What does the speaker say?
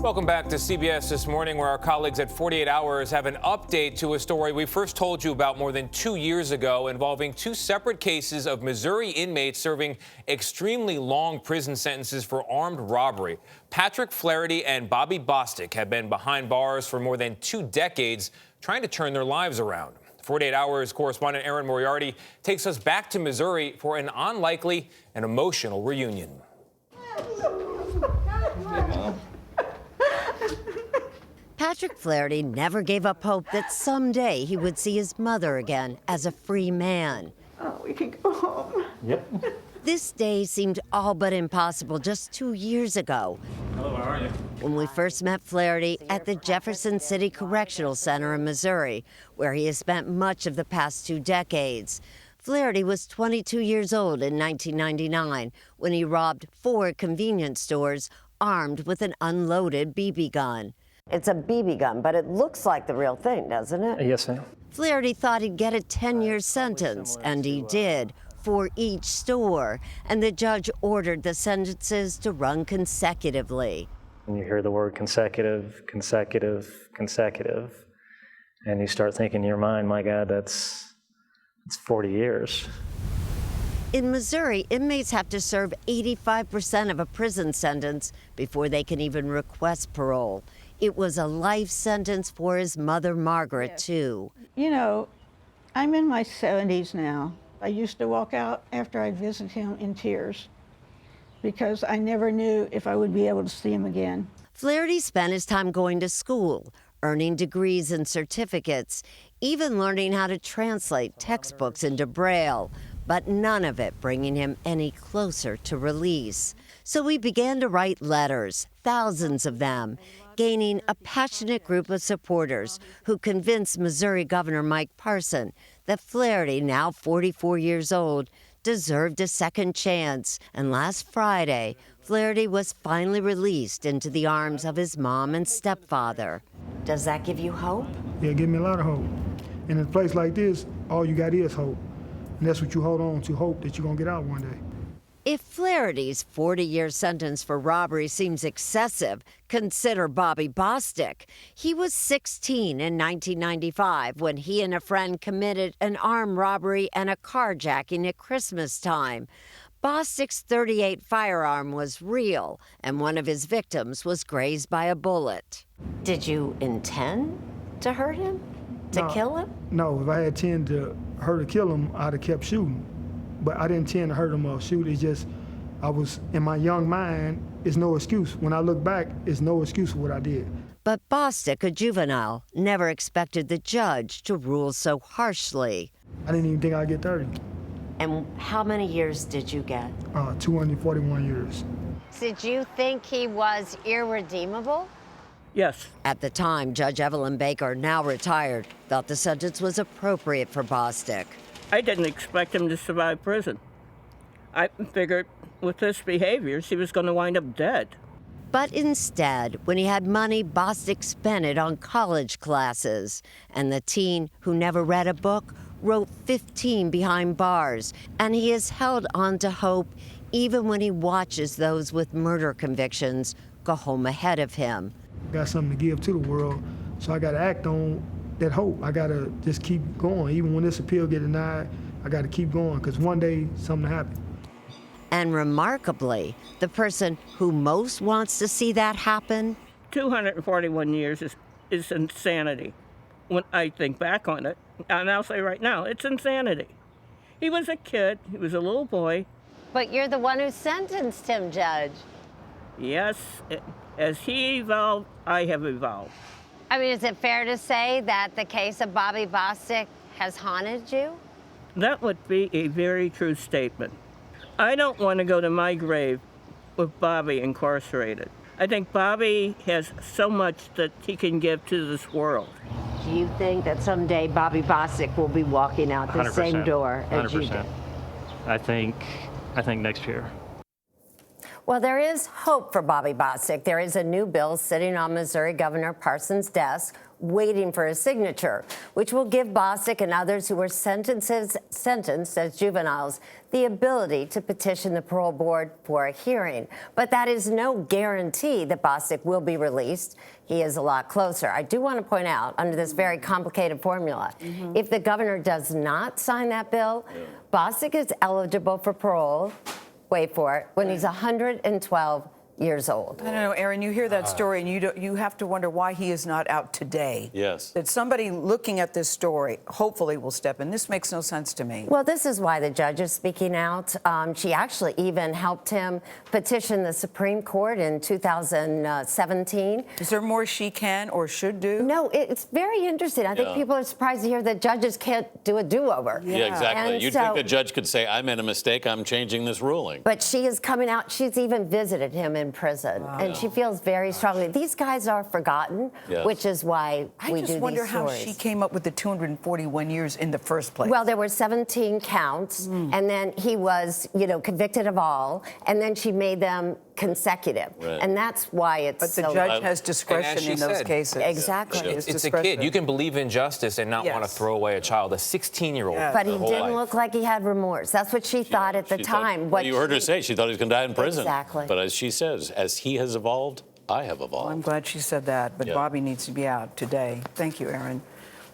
Welcome back to CBS This Morning, where our colleagues at 48 Hours have an update to a story we first told you about more than 2 years ago, involving two separate cases of Missouri inmates serving extremely long prison sentences for armed robbery. Patrick Flaherty and Bobby Bostic have been behind bars for more than 2 decades, trying to turn their lives around. 48 Hours correspondent Erin Moriarty takes us back to Missouri for an unlikely and emotional reunion. Patrick Flaherty never gave up hope that someday he would see his mother again as a free man. Oh, we can go home. Yep. This day seemed all but impossible just 2 years ago. Hello, how are you? When we first met Flaherty at the Jefferson City Correctional Center in Missouri, where he has spent much of the past 2 decades. Flaherty was 22 years old in 1999 when he robbed 4 convenience stores armed with an unloaded BB gun. It's a BB gun, but it looks like the real thing, doesn't it? Yes, ma'am. Flaherty thought he'd get a 10-year sentence, and he did, for each store. And the judge ordered the sentences to run consecutively. When you hear the word consecutive, consecutive, consecutive, and you start thinking in your mind, my God, that's 40 years. In Missouri, inmates have to serve 85% of a prison sentence before they can even request parole. It was a life sentence for his mother, Margaret, too. You know, I'm in my 70s now. I used to walk out after I visit him in tears because I never knew if I would be able to see him again. Flaherty spent his time going to school, earning degrees and certificates, even learning how to translate textbooks into Braille, but none of it bringing him any closer to release. So he began to write letters, thousands of them, gaining a passionate group of supporters who convinced Missouri Governor Mike Parson that Flaherty, now 44 years old, deserved a second chance. And last Friday, Flaherty was finally released into the arms of his mom and stepfather. Does that give you hope? Yeah, it gives me a lot of hope. And in a place like this, all you got is hope. And that's what you hold on to, hope that you're going to get out one day. If Flaherty's 40-year sentence for robbery seems excessive, consider Bobby Bostic. He was 16 in 1995 when he and a friend committed an armed robbery and a carjacking at Christmas time. Bostic's .38 firearm was real, and one of his victims was grazed by a bullet. Did you intend to hurt him? To kill him? No, if I had intended to hurt or kill him, I'd have kept shooting. But I didn't intend to hurt him or shoot. It's just, I was, in my young mind, it's no excuse. When I look back, it's no excuse for what I did. But Bostic, a juvenile, never expected the judge to rule so harshly. I didn't even think I'd get 30. And how many years did you get? 241 years. Did you think he was irredeemable? Yes. At the time, Judge Evelyn Baker, now retired, thought the sentence was appropriate for Bostic. I didn't expect him to survive prison. I figured with his behaviors, he was going to wind up dead. But instead, when he had money, Bostic spent it on college classes. And the teen who never read a book wrote 15 behind bars. And he has held on to hope even when he watches those with murder convictions go home ahead of him. Got something to give to the world, so I got to act on that hope. I got to just keep going. Even when this appeal get denied, I got to keep going, because one day something will happen. And remarkably, the person who most wants to see that happen? 241 years is insanity. When I think back on it, and I'll say right now, it's insanity. He was a kid, he was a little boy. But you're the one who sentenced him, Judge. Yes, as he evolved, I have evolved. I mean, is it fair to say that the case of Bobby Bostic has haunted you? That would be a very true statement. I don't want to go to my grave with Bobby incarcerated. I think Bobby has so much that he can give to this world. Do you think that someday Bobby Bostic will be walking out the 100%, same door as you did? 100%. I think next year. Well, there is hope for Bobby Bostic. There is a new bill sitting on Missouri Governor Parsons' desk waiting for his signature, which will give Bostic and others who were sentenced as juveniles the ability to petition the parole board for a hearing. But that is no guarantee that Bostic will be released. He is a lot closer. I do want to point out, under this very complicated formula, if the governor does not sign that bill, Bostic is eligible for parole, wait for it, when he's 112 years old. I don't know, Erin, you hear that story and you have to wonder why he is not out today. Yes. That somebody looking at this story hopefully will step in. This makes no sense to me. Well, this is why the judge is speaking out. She actually even helped him petition the Supreme Court in 2017. Is there more she can or should do? No, it's very interesting. I think people are surprised to hear that judges can't do a do-over. Yeah, exactly. And You'd so, think the judge could say, I made a mistake, I'm changing this ruling. But she is coming out. She's even visited him in prison, and she feels very strongly. These guys are forgotten, which is why we do these stories. I just wonder how she came up with the 241 years in the first place. Well, there were 17 counts, and then he was, convicted of all, and then she made them consecutive, and that's why it's. But the judge has discretion in those cases. Exactly. It's a kid. You can believe in justice and not want to throw away a child, a 16-year-old. But he didn't look like he had remorse. That's what she thought at the time. Well, you heard her say she thought he was going to die in prison. Exactly. But as she says, as he has evolved, I have evolved. Well, I'm glad she said that, but Bobby needs to be out today. Thank you, Erin.